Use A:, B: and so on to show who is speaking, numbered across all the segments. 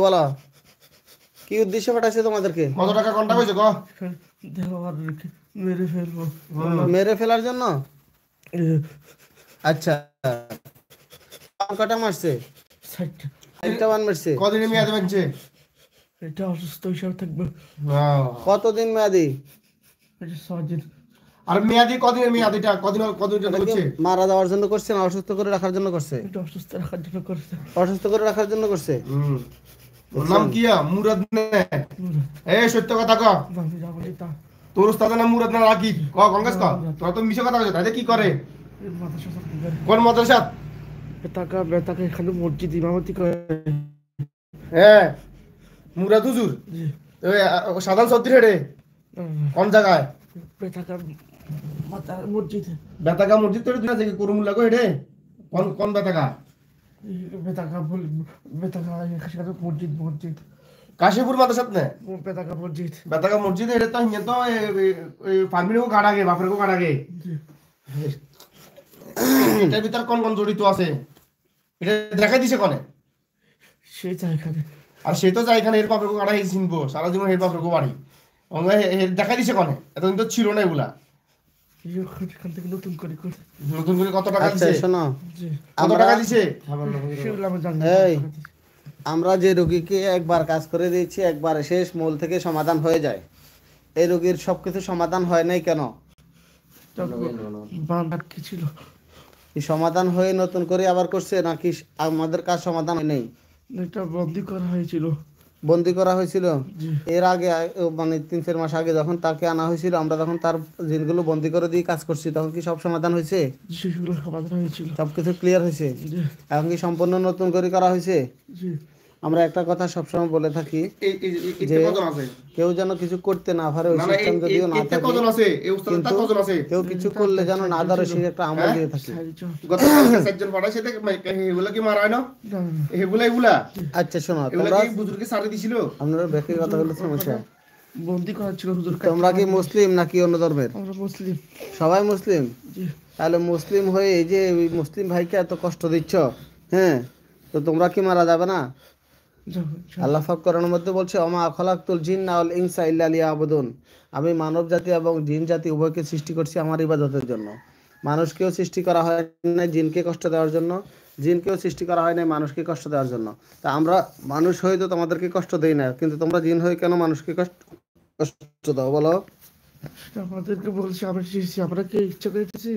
A: বলো কি উদ্দেশ্য পাঠাইছে তোমাদেরকে?
B: কত টাকা কন্টাক্ট হয়েছে গো?
C: মেরে ফেলবো।
A: মেরে ফেলার জন্য? আচ্ছা, কটা মারছে?
C: 60টা।
A: একটা বান মারছে।
B: কদিনের মেয়াদে বানছে?
C: এটা অসুস্থ হিসাবে থাকবে।
A: কতদিন মেয়াদি?
C: এটা 6 দিন।
B: আর মেয়াদি কদিনের মেয়াদ? এটা কদিন জন্য
A: এটাকে
B: হচ্ছে?
A: মারা দেওয়ার জন্য করছে না অসুস্থ করে রাখার জন্য করছে?
C: এটা অসুস্থ রাখার জন্য করছে।
A: অসুস্থ করে রাখার জন্য করছে।
B: ওর নাম কি? মুরাদ নে? এই সত্য কথা ক।
C: আমি যা বলি তা।
B: তোর উস্তাদের নাম মুরাদ না রাকিব? ক কংগ্রেস ক। তোরা তো মিশে কথা বলছিস। তাইলে কি করে?
C: মাদ্রাসা করে।
B: কোন মাদ্রাসা?
C: বেতাকা এখানে মসজিদ ইমামতি করে।
B: হ্যাঁ, মুরাদ হুজুর।
C: জি।
B: ওই সাধারণ সর্দি হেডে কোন জায়গায়?
C: বেতাকা মসজিদ।
B: বেতাকা মসজিদ তোর দুই আছে করুমুল্লা কো হেডে? কোন বেতাকা?
C: বেতাকা এখানে মসজিদ।
B: কাশীপুর মাদ্রাসাত নে?
C: বেতাকা মসজিদ।
B: বেতাকা মসজিদ হেডে তো হিনে তো এই ফার্মিনও কাটাগে বাপরেও কাটাগে।
C: জি।
B: এটার ভিতর কোন জড়িত আছে? এটা দেখা দিছে কোনে?
C: সে জায়গায়।
B: আর সে তো যায় এখানে এর বাপরেও কাটা এই চিনবো সারা জীবন এর বাপরেও বাড়ি। দেখা দিছে কোনে? এতদিন তো ছিল না এগুলা।
C: এখান থেকে নতুন করে
B: নতুন করে কত টাকা
A: আচ্ছা
B: দিছে?
A: শোনো,
C: জি।
B: কত টাকা দিছে?
C: সেগুলো আমি জানি
A: এই আমরা যে রোগীকে একবার কাজ করে দিয়েছি একবার শেষ মূল থেকে সমাধান হয়ে যায়, এই রোগীর সবকিছু সমাধান হয় নাই কেন?
C: বান্দার কি ছিল?
A: কি সমাধান হয়ে নতুন করে আবার করছে নাকি আমাদের কাজ সমাধান হয় নাই?
C: এটা বন্দি করা হয়েছিল।
A: বন্দি করা হয়েছিল?
C: জি।
A: এর আগে মানে 3-4 মাস আগে যখন তাকে আনা হয়েছিল আমরা তখন তার জিনগুলো বন্দি করে দিয়ে কাজ করছি, তখন কি সব সমাধান হয়েছে?
C: সেগুলো সমাধান হয়েছিল।
A: সবকিছু ক্লিয়ার হয়েছে?
C: জি।
A: এখন কি সম্পূর্ণ নতুন করে করা হয়েছে?
C: জি।
A: আমরা একটা কথা সবসময় বলে থাকি যে
B: কজন আছে?
A: কেউ যেন কিছু করতে না পারে, ওই
B: না না
A: সিস্টেম যদিও না
B: এতে
A: থাকে,
B: কজন আছে? এই উস্তাদ
A: কিন্তু
B: কজন আছে?
A: কেউ কিছু করলে যেন না ধরে সে একটা আমল দিয়ে থাকি।
B: গতকালকে চারজন পাঠাইছে এগুলা কি মারা হয় না? এগুলা
A: আচ্ছা শোনো,
B: এগুলা
A: তোমরা
B: কি বুজুর্গে সারি দিছিল?
A: আপনারা ব্যক্তিগত কথা বলে সমস্যা।
C: বন্দি করা ছিল হুজুর।
A: তোমরা কি মুসলিম নাকি অন্য ধর্মের?
C: আমরা মুসলিম।
A: সবাই মুসলিম?
C: জি।
A: তাহলে মুসলিম হয়ে এই যে ওই মুসলিম ভাইকে এত কষ্ট দিচ্ছ, হ্যাঁ, তো তোমরা কি মারা যাবে না? আল্লাহ পাক কোরআনের মধ্যে বলছে ওমা খালাকতুল জিন্না ওয়াল ইনসা ইল্লা লিয়াবুদুন, আমি মানব জাতি এবং জিন জাতি উভয়কে সৃষ্টি করছি আমার ইবাদতের জন্য। মানুষকেও সৃষ্টি করা হয় না জিনকে কষ্ট দেওয়ার জন্য, জিনকেও সৃষ্টি করা হয় না মানুষকে কষ্ট দেওয়ার জন্য। তা আমরা মানুষ হয়ে তো তোমাদেরকে কষ্ট দেই না, কিন্তু তোমরা জিন হয়ে কেন মানুষকে কষ্ট দাও বলো?
C: আমাদেরকে বলছে আমরা কি ইচ্ছা করতেছি?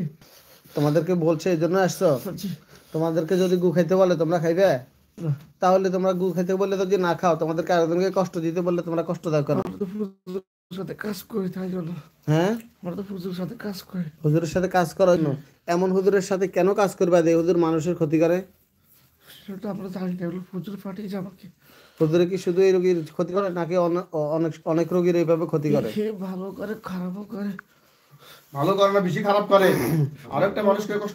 A: তোমাদেরকে বলছে এই জন্য আসছো?
C: জি।
A: তোমাদেরকে যদি গু খাইতে বলে তোমরা খাইবে?
C: না।
A: তাহলে তোমরা গু খাইতে বললে তো যদি না খাও, তোমাদেরকে আরেকজনকে কষ্ট দিতে বললে তোমরা কষ্ট দাও কেন?
C: আমরা তো হুজুরের সাথে কাজ করি তাই জন্য।
A: হ্যাঁ,
C: আমরা তো হুজুরের সাথে কাজ করি।
A: হুজুরের সাথে কাজ করো না? এমন হুজুরের সাথে কেন কাজ করবে যে হুজুর মানুষের ক্ষতি করে?
C: সেটা আমরা জানি না, এগুলো হুজুর পাঠিয়েছে আমাকে।
A: হুজুরে কি শুধু এই রোগীর ক্ষতি করে নাকি অনেক অনেক রোগীর এইভাবে ক্ষতি করে?
C: সে ভালো করে খারাপও করে।
B: ভালো করে না বেশি খারাপ করে? আরেকটা মানুষকে কষ্ট